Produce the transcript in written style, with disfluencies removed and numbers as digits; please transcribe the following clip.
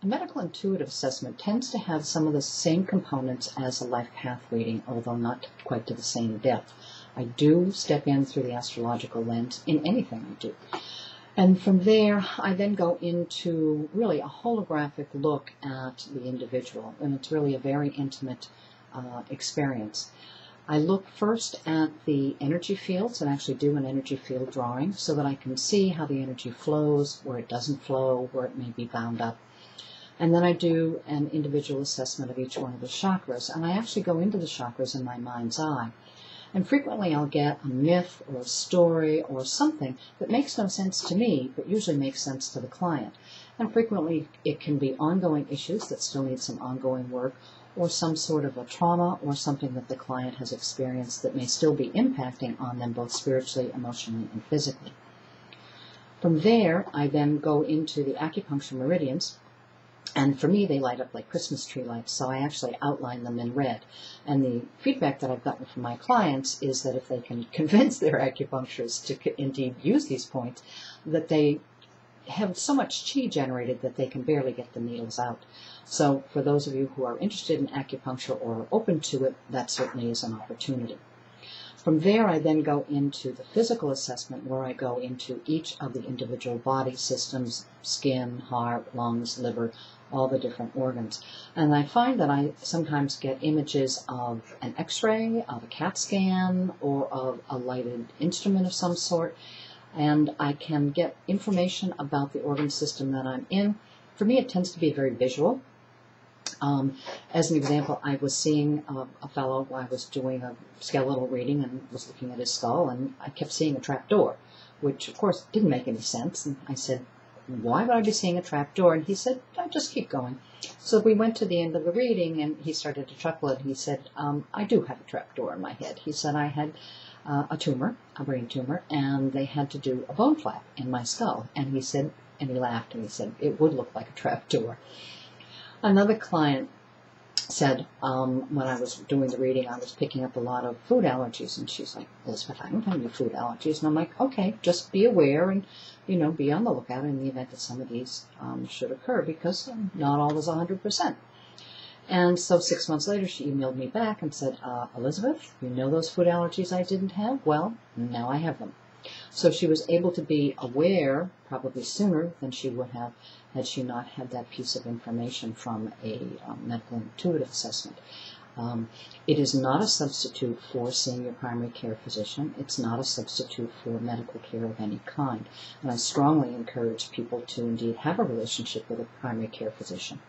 A medical intuitive assessment tends to have some of the same components as a life path reading, although not quite to the same depth. I do step in through the astrological lens in anything I do. And from there, I then go into really a holographic look at the individual, and it's really a very intimate experience. I look first at the energy fields and actually do an energy field drawing so that I can see how the energy flows, where it doesn't flow, where it may be bound up. And then I do an individual assessment of each one of the chakras, and I actually go into the chakras in my mind's eye. And frequently I'll get a myth or a story or something that makes no sense to me, but usually makes sense to the client. And frequently it can be ongoing issues that still need some ongoing work, or some sort of a trauma or something that the client has experienced that may still be impacting on them both spiritually, emotionally, and physically. From there, I then go into the acupuncture meridians. And for me, they light up like Christmas tree lights, so I actually outline them in red. And the feedback that I've gotten from my clients is that if they can convince their acupuncturists to indeed use these points, that they have so much chi generated that they can barely get the needles out. So for those of you who are interested in acupuncture or open to it, that certainly is an opportunity. From there, I then go into the physical assessment, where I go into each of the individual body systems, skin, heart, lungs, liver, all the different organs. And I find that I sometimes get images of an x-ray, of a CAT scan, or of a lighted instrument of some sort, and I can get information about the organ system that I'm in. For me, it tends to be very visual. As an example, I was seeing a fellow, I was doing a skeletal reading and was looking at his skull, and I kept seeing a trap door, which of course didn't make any sense. And I said, why would I be seeing a trap door? And he said, just keep going. So we went to the end of the reading, and he started to chuckle, and he said, I do have a trap door in my head. He said, I had a tumor, a brain tumor, and they had to do a bone flap in my skull. And he said, and he laughed, and he said, it would look like a trap door. Another client said, when I was doing the reading, I was picking up a lot of food allergies, and she's like, Elizabeth, I don't have any food allergies. And I'm like, okay, just be aware and, be on the lookout in the event that some of these should occur, because not all is 100%. And so 6 months later, she emailed me back and said, Elizabeth, you know those food allergies I didn't have? Well, now I have them. So she was able to be aware probably sooner than she would have had she not had that piece of information from a medical intuitive assessment. It is not a substitute for seeing your primary care physician. It's not a substitute for medical care of any kind. And I strongly encourage people to indeed have a relationship with a primary care physician.